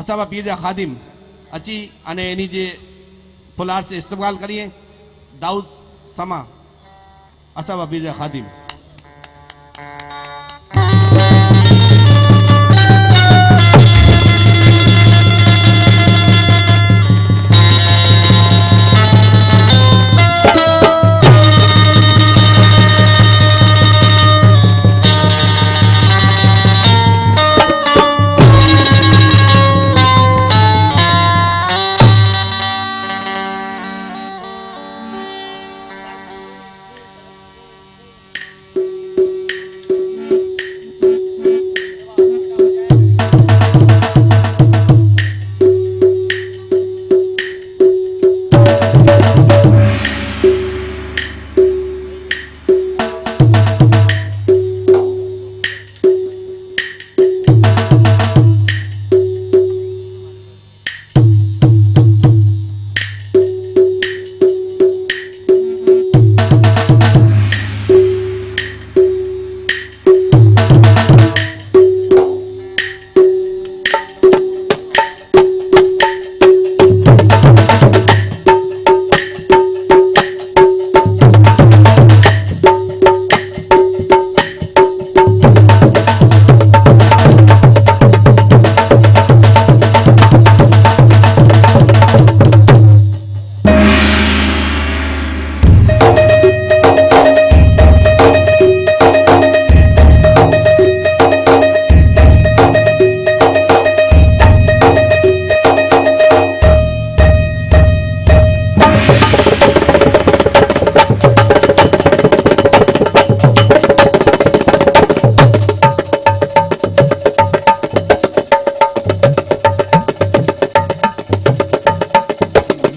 असाबा पीर जा खादिम अची अने एनी जे फुलार से इस्तेमाल करिए दाऊद समा असाबा पीर जा खादिम।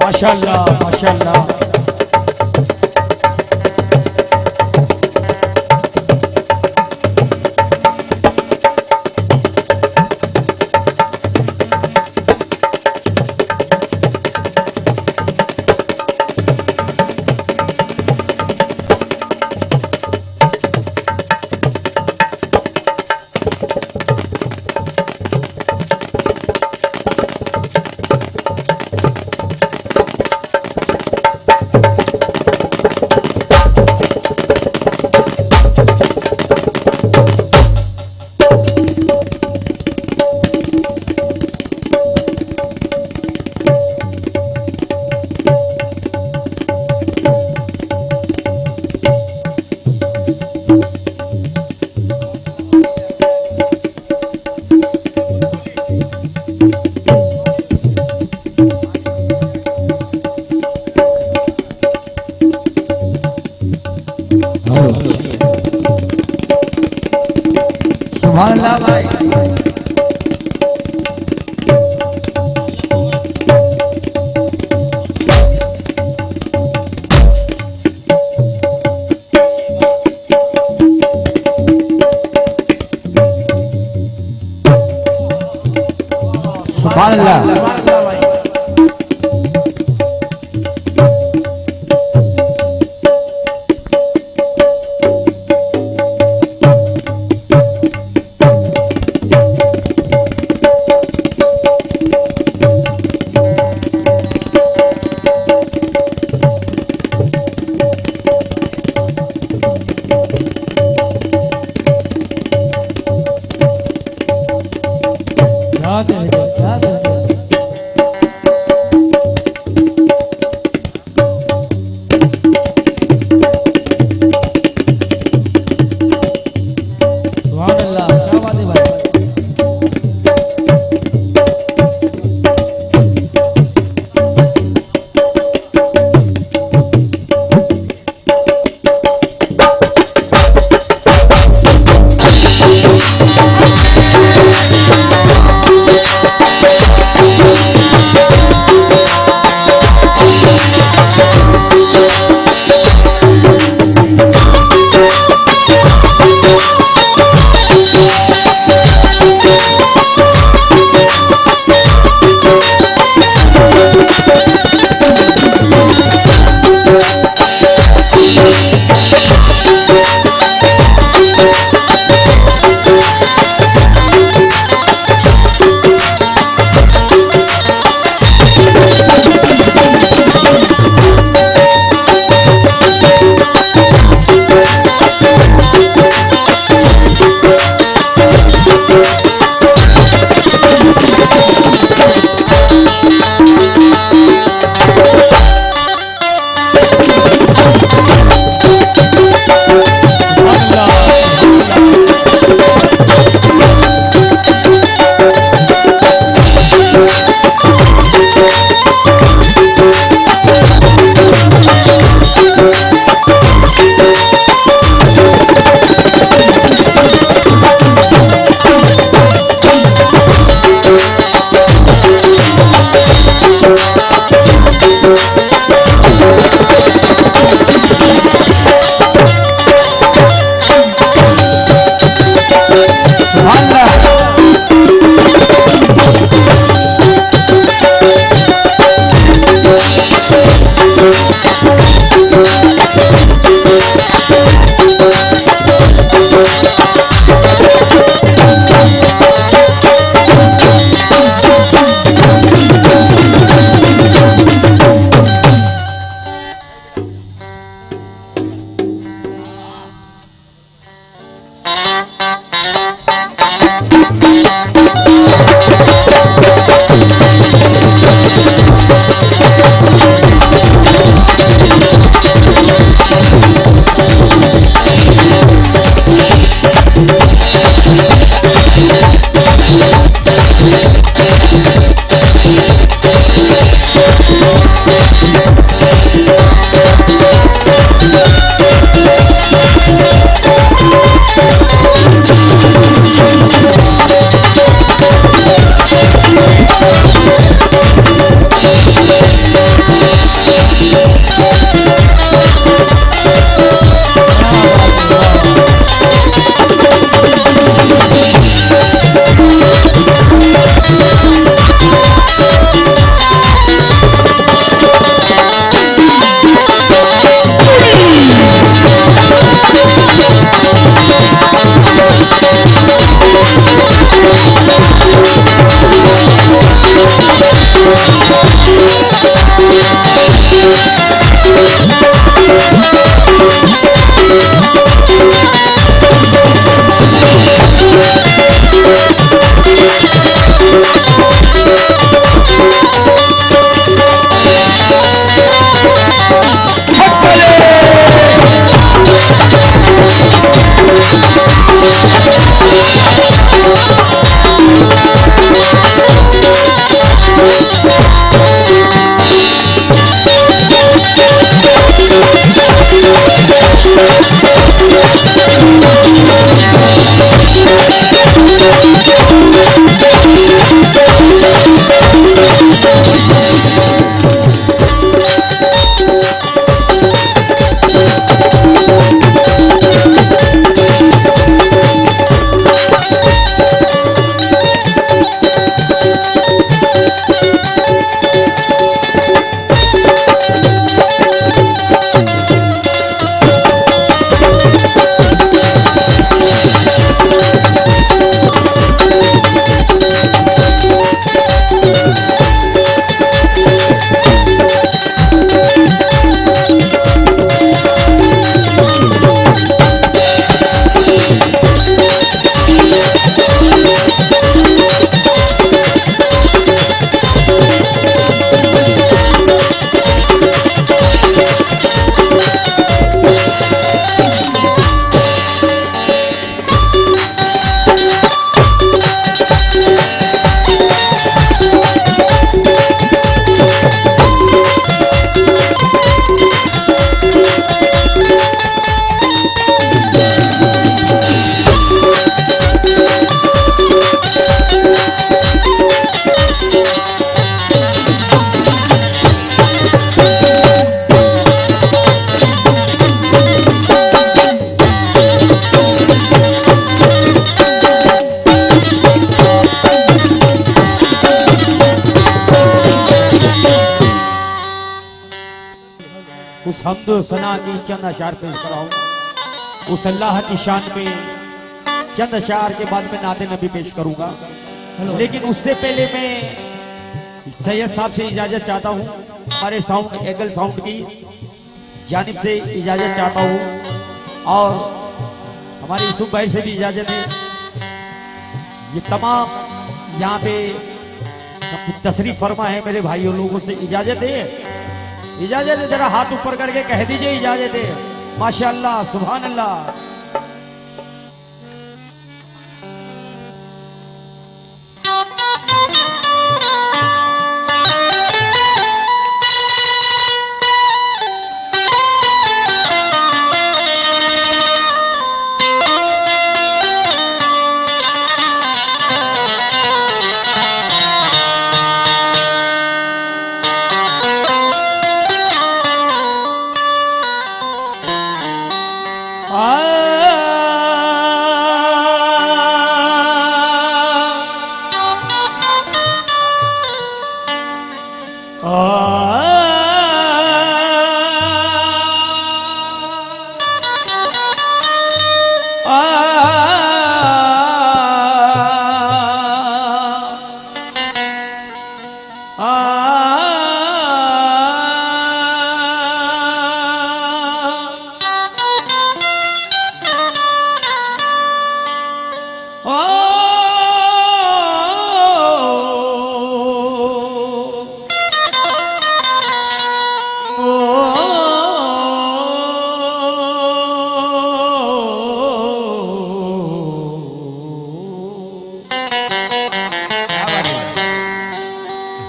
माशाअल्लाह माशाअल्लाह। सुभान अल्लाह भाई। सुभान अल्लाह। उस हम्दो सना की चंद अशार पेश कराऊं। उस अल्लाह की शान में चंद अशार के बाद में नाते नबी पेश करूंगा, लेकिन उससे पहले मैं सैयद साहब से इजाजत चाहता हूं। हमारे साउंड एगल साउंड की जानिब से इजाजत चाहता हूं और हमारे यूसुफ भाई से भी इजाजत है। ये तमाम यहाँ पे तशरीफ फरमा है मेरे भाइयों लोगों से इजाजत है। इजाजत है, जरा हाथ ऊपर करके कह दीजिए इजाजत है। माशाअल्लाह, सुभान अल्लाह।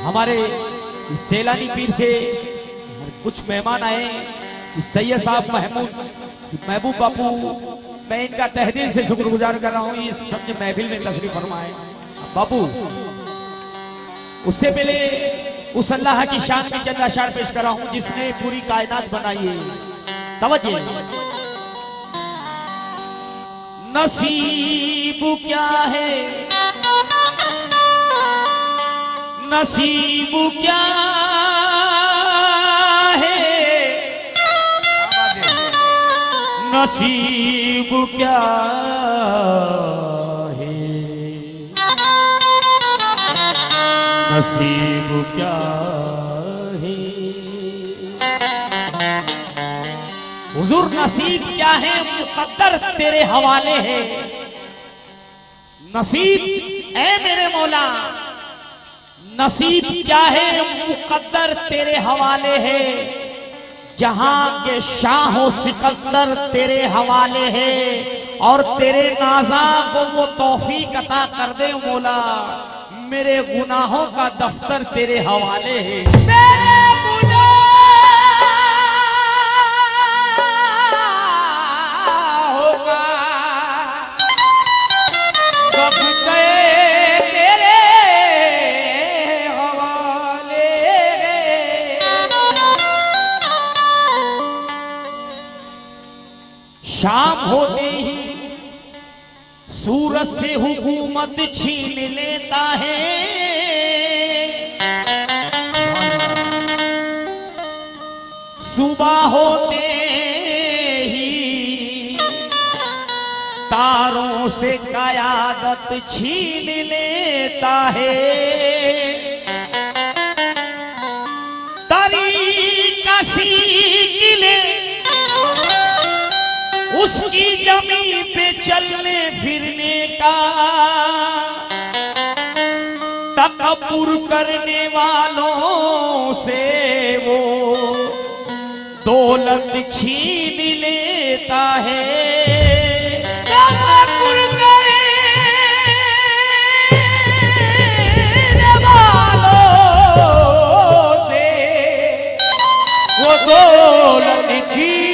हमारे सैलानी पीर से कुछ मेहमान आए, सैयद साहब महबूब बापू, मैं इनका तहदील से शुक्रगुजार कर रहा हूँ। इस सबसे महफिल में तशरीफ फरमाए बापू। उससे पहले उस अल्लाह की शान में चंद अशार पेश कर रहा हूँ जिसने पूरी कायनात बनाई है। तवज्जो। नसीब क्या है, नसीब क्या है, नसीब क्या है, नसीब क्या है। हुजूर नसीब क्या है मुकद्दर तेरे हवाले है। नसीब ऐ मेरे मौला नसीब क्या है मुकद्दर तेरे हवाले है। जहां के शाह सिकंदर तेरे हवाले है और तेरे नाज़ा को वो तौफीक अता कर दे मौला। मेरे गुनाहों का दफ्तर तेरे हवाले है। शाम होते ही सूरज से हुकूमत छीन लेता है। सुबह होते ही तारों से कयादत छीन लेता है। तरीका सीखिले उसकी जमीन पे चलने फिरने का। तकब्बुर करने वालों से वो दौलत छीन लेता है। तकब्बुर करने वालों से वो दौलत छीन।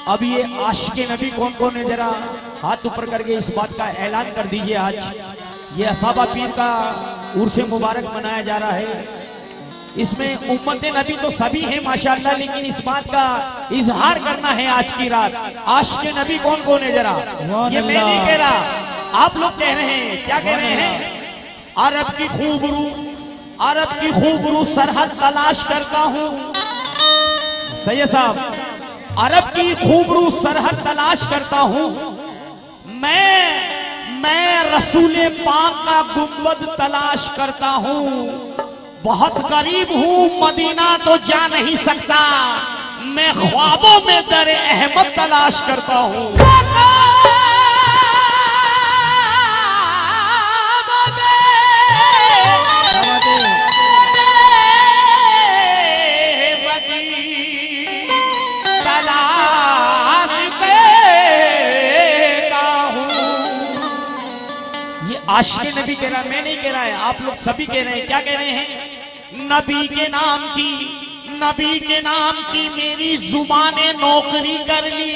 अब ये आशिक़े नबी कौन कौन है, जरा हाथ ऊपर करके इस बात का ऐलान कर दीजिए। आज ये असाबा पीर का उर्स मुबारक मनाया जा रहा है। इसमें उम्मत नबी तो सभी हैं माशाअल्लाह, लेकिन इस बात का इजहार करना है आज की रात। आशिक़े नबी कौन कौन है, जरा ये मैं नहीं कह रहा, आप लोग कह रहे हैं। क्या कह रहे हैं? अरब की खूबरू सरहद तलाश करता हूँ। सैयद साहब, अरब की खूबरू सरहद तलाश करता हूँ। मैं रसूले पाक का गुंबद तलाश करता हूँ। बहुत करीब हूँ, मदीना तो जा नहीं सकता। मैं ख्वाबों में दर अहमद तलाश करता हूँ। आशिक़े नबी कह रहा है, मैं नहीं कह रहा है, आप लोग सभी कह रहे हैं। क्या कह रहे हैं? नबी के नाम की मेरी जुबाने नौकरी कर ली।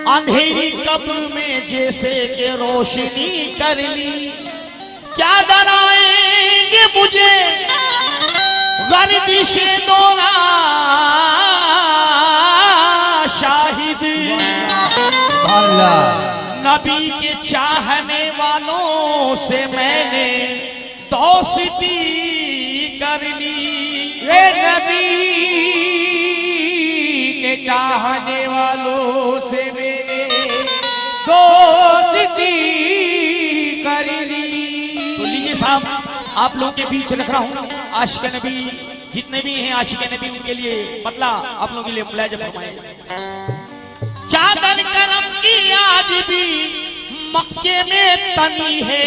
अंधेरी कब्र में जैसे के रोशनी कर ली। क्या डराएंगे मुझे गर्दिशे दौरा शाहिद। नबी के चाहने वालों से मैंने दोस्ती कर ली। वे नबी के चाहने वालों से मैंने दोस्ती कर ली। तो लीजिए साहब, आप लोगों के बीच रख रहा हूँ आशिक़े नबी जितने भी हैं आशिक़े नबी, उनके लिए मतलब आप लोगों के लिए मुलाहिजा फरमाएं। चादर करम की आज भी मक्के में तनी है।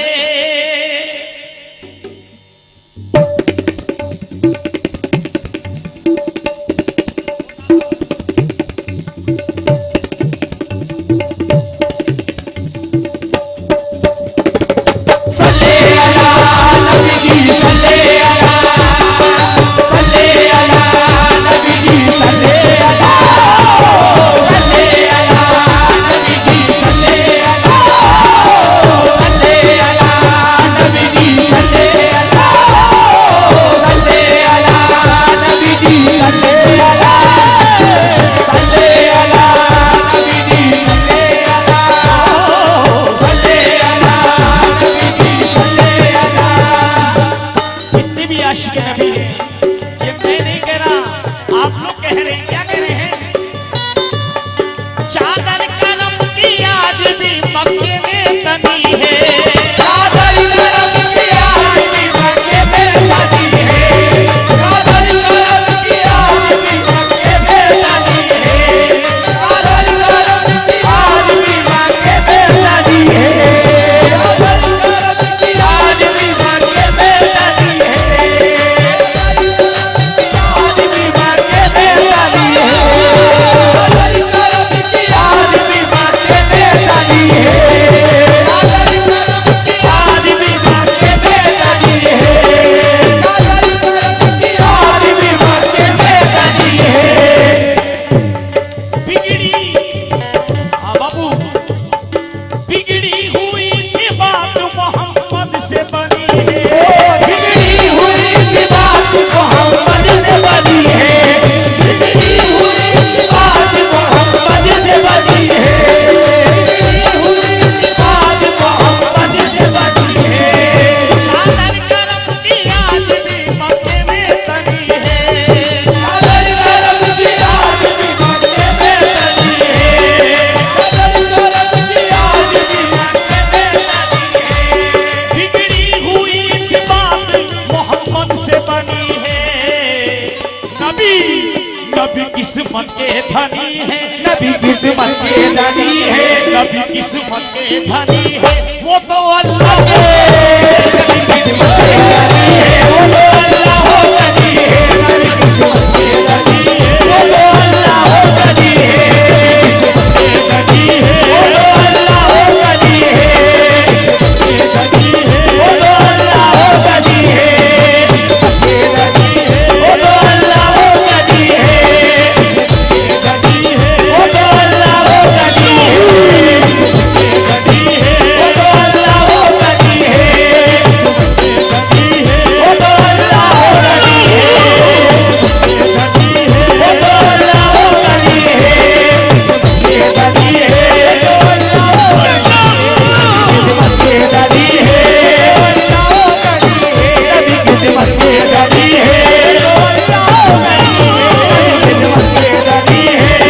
नबी किस्मत के धनी है, नबी किस्मत के धनी है, नबी किस्मत के धनी है, वो तो अल्लाह है। नबी किस्मत के धनी है, वो तो अल्लाह हो धनी है। नबी किस्मत के धनी है, वो तो अल्लाह हो धनी है। किस्मत के धनी है, वो तो अल्लाह हो धनी है। किस्मत के धनी है, वो तो अल्लाह हो धनी है। किस्मत के धनी है, वो तो अल्लाह हो धनी है। किस्मत के धनी है, वो तो अल्लाह हो धनी है। किस्मत के धनी है, वो तो अल्लाह हो धनी है। किस्मत के धनी है, वो तो अल्लाह हो धनी है। किस्मत के धनी है, वो तो अल्लाह हो धनी है। किस्मत के धनी है, वो तो अल्लाह हो धनी है। किस्मत के धनी है, वो अल्लाह हो धनी है। नबी किस्मत के धनी है, वो अल्लाह हो धनी है। किस्मत के धनी है,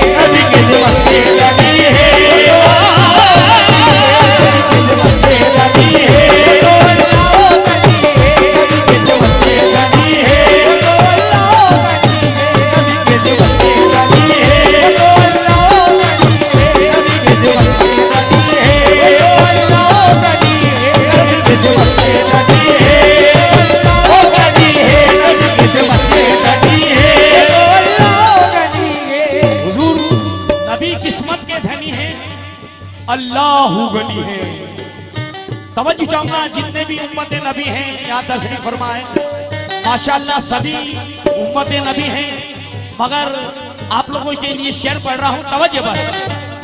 नबी किस्मत के धनी है, वो अल्लाह हो धनी है। नबी किस्मत के धनी है, वो अल्लाह हो धनी है। नबी किस्मत के धनी है, वो अल्लाह हो धनी है। नबी किस्मत के धनी है, वो अल्लाह हो धनी है। नबी किस्मत के धनी है, वो अल्लाह हो धनी है। नबी किस्मत के धनी है, वो धनी है। नबी किस्मत के धनी है, वो अल्लाह हो धनी है। हुजूर नबी किस्मत के धनी है, अल्लाह गनी है। तवज्जो चाहूंगा, जितने भी उम्मत नबी हैं यहाँ तशरीफ फरमाए। माशाअल्लाह सभी उम्मत नबी हैं, मगर आप लोगों के लिए शेर पढ़ रहा हूँ, तवज्जो बस।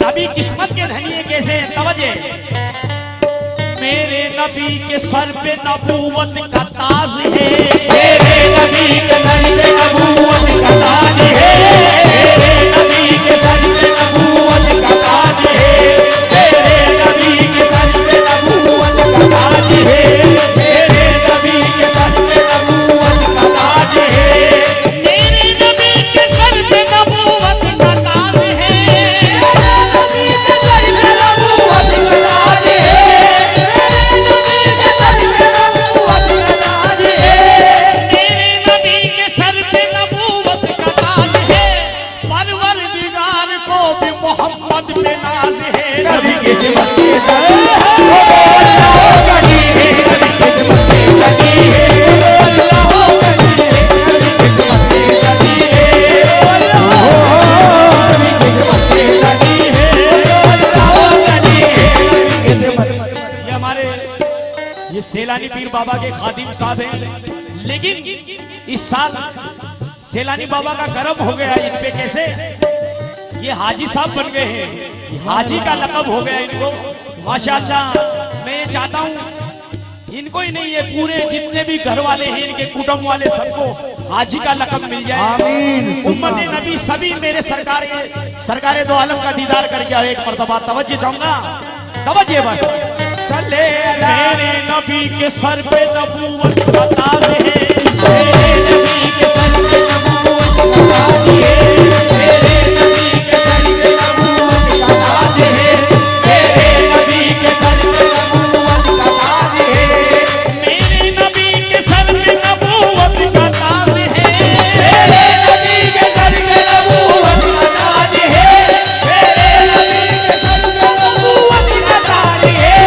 नबी किस्मत के धनी है कैसे, तवज्जो। मेरे नबी के सर पे नबूवत का ताज है, मेरे नबी के सर पे नबूवत का ताज है। मेरे नबी के सर पे नबूवत का ताज है। मेरे नबी के सर पे नबूवत का ताज है। मेरे नबी के सर पे नबूवत का ताज है। मेरे नबी के सर पे नबूवत का ताज है। मेरे नबी के सर पे नबूवत का ताज है। मेरे नबी के सर पे नबूवत का ताज है। मेरे नबी के सर पे नबूवत का ताज है, परवरदिगार को भी मोहम्मद पे नाज है। नबी किस्मत के धनी है, वो तो अल्लाह हो धनी है। नबी किस्मत के धनी है, वो तो अल्लाह हो धनी है। नबी किस्मत के धनी है, वो अल्लाह हो धनी है। नबी किस्मत के धनी है, वो तो अल्लाह हो धनी है। नबी किस्मत ये हमारे ये सेलानी पीर बाबा के खादिम साहब हैं, लेकिन इस साल सेलानी बाबा का करम हो गया इन पे। कैसे ये हाजी साहब बन गए हैं, हाजी का लक़ब हो गया इनको। माशाअल्लाह, मैं ये चाहता हूँ इनको ही नहीं, ये पूरे जितने भी घर वाले हैं, इनके कुटुंब वाले, सबको हाजी का लक़ब मिल जाए। आमीन। उम्मत नबी सभी मेरे सरकार दो आलम का दीदार करके आओ एक मर्तबा। तवज्जो चाहूंगा, तवज्जो बस। मेरे नबी के सर पे नबूवत का ताज है। मेरे नबी के सर पे नबूवत का ताज है। मेरे नबी के सर पे नबूवत का ताज है। मेरे नबी के सर पे नबूवत का ताज है। मेरे नबी के सर पे नबूवत का ताज है। मेरे नबी के सर पे नबूवत का ताज है। मेरे नबी के सर पे नबूवत का ताज है।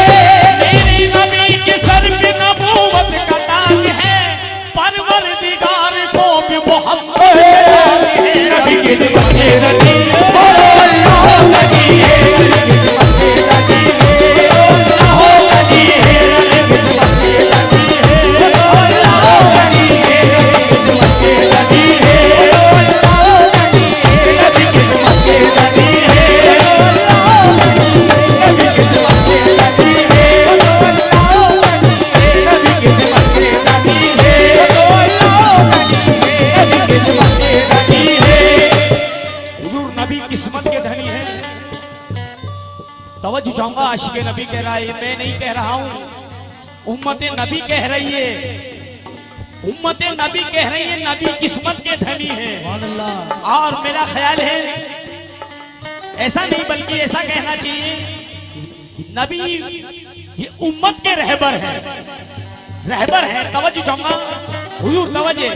मेरे नबी के सर पे नबूवत का ताज है, परवरदिगार को भी मोहम्मद पे नाज है। नबी किस्मत के धनी है, वो अल्लाह हो धनी है। नबी किस्मत के धनी है, वो अल्लाह हो धनी है। नबी किस्मत के धनी है, वो अल्लाह हो धनी है। नबी किस्मत के धनी है, वो अल्लाह हो धनी है। नबी किस्मत के धनी है, वो अल्लाह हो धनी है। नबी किस्मत के धनी है, वो अल्लाह हो धनी है। नबी किस्मत के धनी है, वो अल्लाह हो धनी है। नबी किस्मत के धनी है। हुजूर नबी किस्मत के धनी है। तवज्जो चाहूंगा, आशिक़े नबी कह रहा है, मैं नहीं कह रहा हूं, उम्मत नबी कह रही है। उम्मत नबी कह रही है नबी किस्मत के धनी है। और मेरा ख्याल है ऐसा नहीं बल्कि ऐसा कहना चाहिए नबी ये उम्मत के रहबर है, रहबर है। तवज्जो चाहूंगा हुजूर, तवज्जो।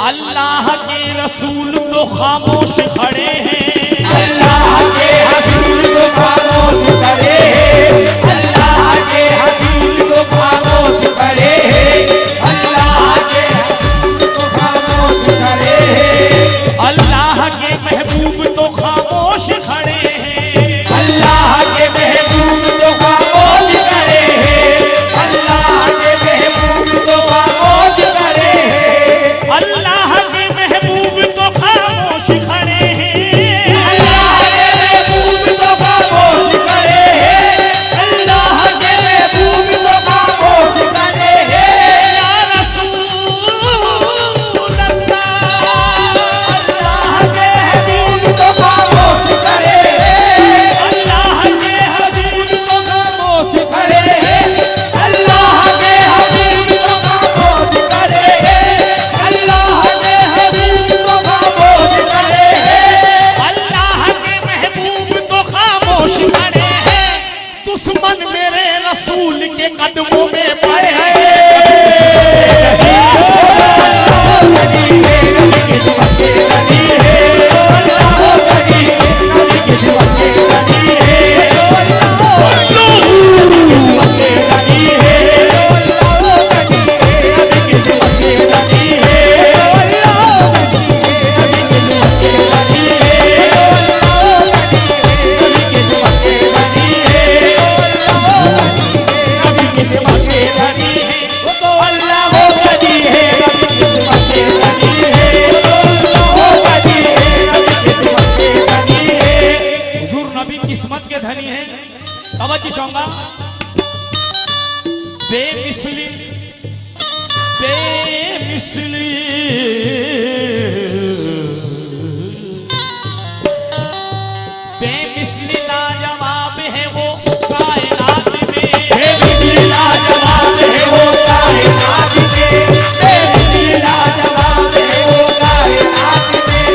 अल्लाह के रसूल तो खामोश खड़े हैं, अल्लाह के रसूल तो खामोश खड़े हैं, अल्लाह के रसूल तो खामोश खड़े हैं, अल्लाह के रसूल तो खामोश खड़े हैं, अल्लाह के महबूब तो खामोश खड़े हैं, अल्लाह के महबूब तो खामोश खड़े हैं, अल्लाह के महबूब तो खामोश खड़े हैं, अल्लाह के महबूब तो खामोश खड़े हैं, अल्लाह के महबूब तो खामोश खड़े हैं, अल्लाह के महबूब तो खामोश खड़े हैं, या रसूल अल्लाह, अल्लाह के महबूब तो खामोश खड़े हैं, अल्लाह के हबीब तो खामोश खड़े हैं, अल्लाह के हबीब तो खामोश खड़े हैं, अल्लाह के हबीब तो खामोश खड़े हैं, अल्लाह के महबूब तो खामोश खड़े हैं, दुश्मन मेरे रसूल के कदमों में पड़े हैं। हुजूर नबी किस्मत के धनी हैं। तवज्जो चाहूंगा, बेमिसली बेमिसली बेमिसली लाजवाब है वो कायनात में, बेमिसली लाजवाब है वो कायनात में, बेमिसली लाजवाब है वो कायनात में,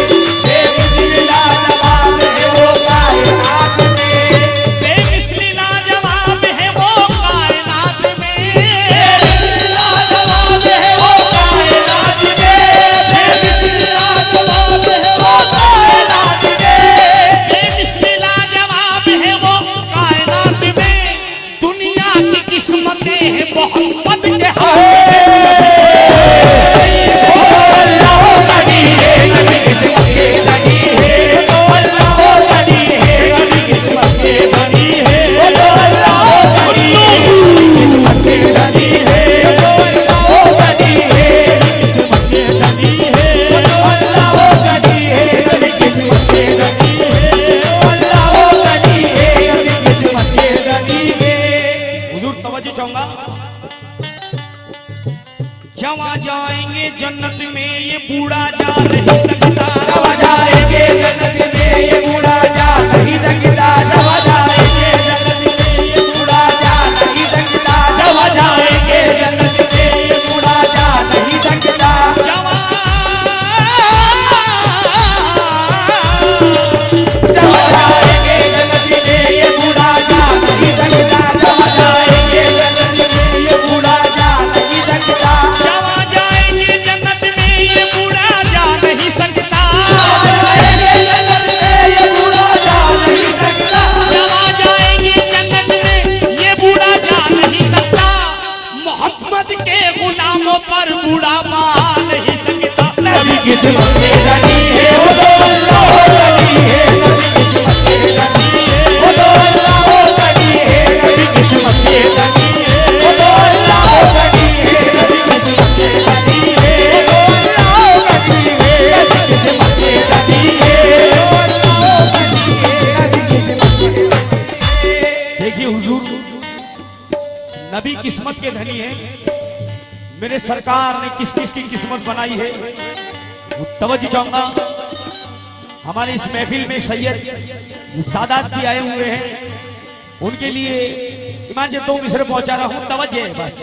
बेमिसली लाजवाब है वो कायनात में, बेमिसली लाजवाब है वो कायनात में, बेमिसली लाजवाब है वो कायनात में, बेमिसली लाजवाब है वो कायनात में, बेमिसली लाजवाब है वो कायनात में, दुनिया की किस्मतें हैं मोहम्मद के हाथ में। अल्लाह गनी है, नबी किस्मत के धनी है, अल्लाह गनी है, नबी किस्मत के धनी है, अल्लाह गनी है, किस्मत के धनी है, अल्लाह गनी है, किस्मत के धनी है, अल्लाह गनी है, नबी किस्मत के धनी है, अल्लाह गनी है, नबी किस्मत के धनी है। हुजूर तवज्जो चाहूंगा, जवा जाएंगे जन्नत में ये बूढ़ा जा नहीं सकता, जवा जाएंगे जन्नत में ये बूढ़ा जा नहीं सकता, जवा जाएंगे जन्नत में ये बूढ़ा जा नहीं सकता, जवा जाएंगे जन्नत में ये बूढ़ा जा नहीं सकता, जवा जवा जाएंगे जन्नत में ये बूढ़ा जा नहीं सकता, जवा जाएंगे जन्नत में ये बूढ़ा जा नहीं सकता, जवा जाएंगे जन्नत में ये बूढ़ा जा नहीं सकता, जवा जाएंगे जन्नत में ये बूढ़ा जा नहीं सकता, मोहम्मद के गुलामों पर बूढ़ा मान नहीं सकता। नबी किस्मत के धनी है, वो तो अल्लाह गनी है, नबी किस्मत के धनी है, वो तो अल्लाह गनी है, नबी किस्मत के धनी है, वो तो अल्लाह गनी है, नबी किस्मत के धनी है, वो तो अल्लाह गनी है, नबी किस्मत के धनी है, वो अल्लाह गनी है, नबी किस्मत के धनी है। देखिए हुजूर नबी किस्मत के धनी हैं। मेरे सरकार ने किस किस की किस्मत बनाई है तवज्जो चाहूंगा। हमारे इस महफिल में सैयद सादात भी आए हुए हैं, उनके लिए ईमान से 2 मिसरे पहुंचा रहा हूं, तवज्जो है बस।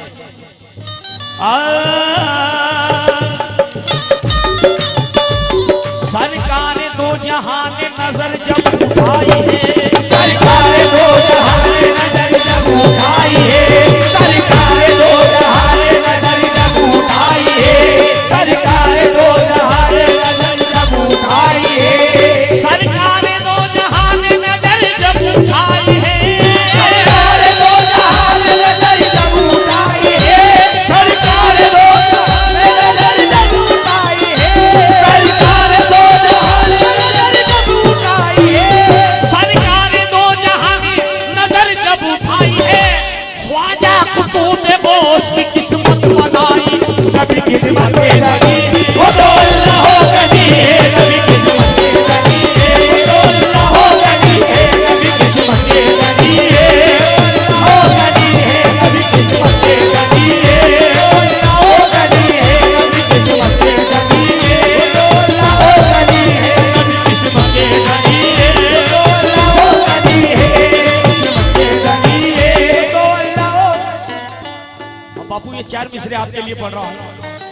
पढ़ रहा हूँ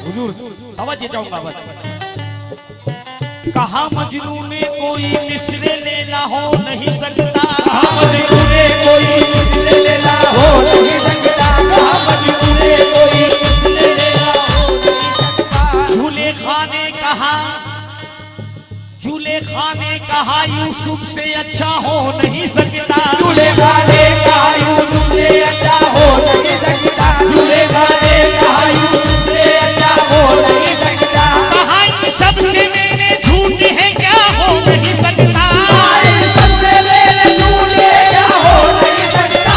हुजूर, तवज्जो चाहूंगा बस। कहा मजनू ने कोई मिसरे लेला हो नहीं सकता, कहा मजनू ने कोई मिसरे लेला हो नहीं सकता, कहा मजनू ने कोई मिसरे लेला हो नहीं सकता। झूले खाने कहा, झूले खाने कहा यूसुफ से अच्छा हो नहीं सकता, झूले खाने कहा यूसुफ से अच्छा हो नहीं सकता, झूले खाने कहा यूसुफ से अच्छा हो नहीं सकता। कहा इन सबसे मेरे झूठ है क्या हो नहीं सकता, इन सबसे मेरे झूठ है क्या हो नहीं सकता,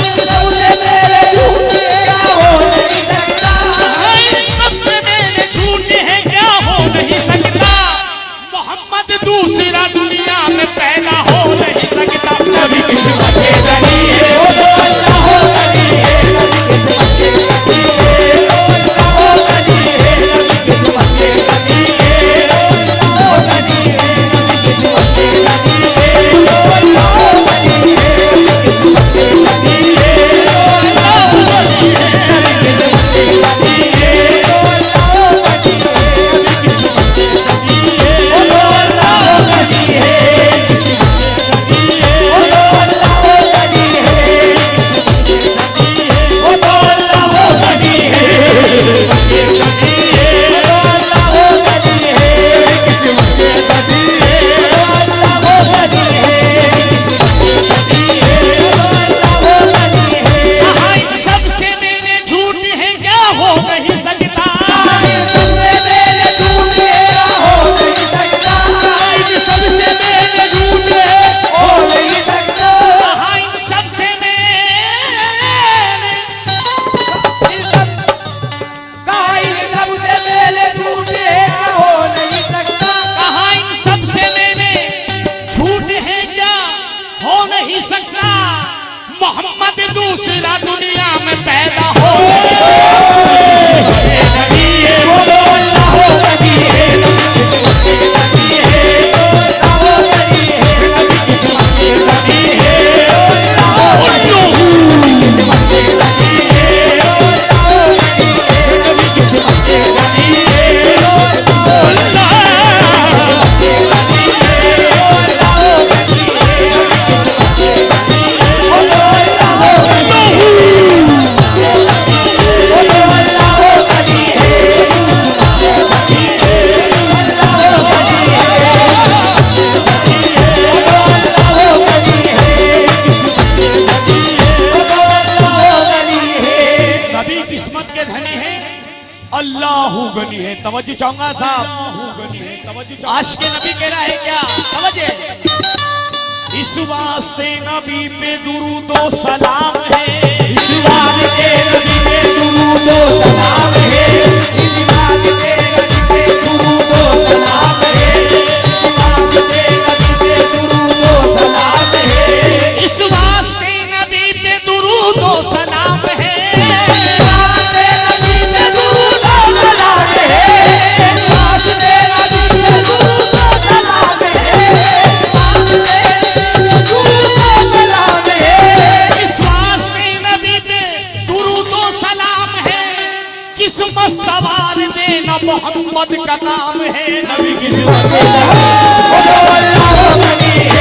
इन सबसे मेरे झूठ है क्या हो नहीं सकता, इन सबसे मेरे झूठ है क्या हो नहीं सकता। मोहम्मद दूसरा दुनिया में पैदा हो नहीं सकता। नबी किस्मत के धनी है वो तो अल्लाह हो गनी है, नबी किस्मत के धनी है वो अल्लाह हो गनी है, नबी किस्मत के धनी है वो अल्लाह हो गनी है, नबी किस्मत के धनी है वो अल्लाह हो गनी है, नबी किस्मत के धनी है वो अल्लाह हो गनी है, नबी किस्मत के धनी है वो अल्लाह हो गनी है, नबी किस्मत के धनी है वो अल्लाह हो गनी है, मोहम्मद दूसरा दुनिया में पैदा हो नबी है वो तो अल्लाह हो गनी है, नबी किस्मत के धनी है वो अल्लाह हो गनी है, नबी किस्मत के धनी है वो अल्लाह हो गनी है, नबी किस्मत के धनी है वो अल्लाह हो गनी है, नबी किस्मत के धनी है वो अल्लाह हो गनी है, नबी किस्मत के धनी है वो अल्लाह हो गनी है, नबी किस्मत के धनी है वो अल्लाह हो गनी है, वो अल्लाह हो गनी है, नबी किस्मत के धनी है, अल्लाह गनी है। तवज्जो चाहूंगा साहब, आज के नबी कह रहा है क्या, तवज्जो। इस वास्ते नबी पे दुरूदो सलाम है, इस बात के नबी पे दुरूदो सलाम है, इस बात के नबी पे दुरूदो सलाम है, इस बात के नबी पे दुरूदो सलाम है, इस वास्ते नबी पे दुरूदो सलाम है, इस बात के नबी पे दुरूदो सलाम है, इस बात के नबी पे दुरूदो सलाम है, इस बात के दुरूदो सलाम है, इस वास्ते नबी पे दुरूदो सलाम है। किस्मत सवार देना मोहम्मद का नाम है। नबी किस्मत के धनी है वो तो अल्लाह हो गनी है,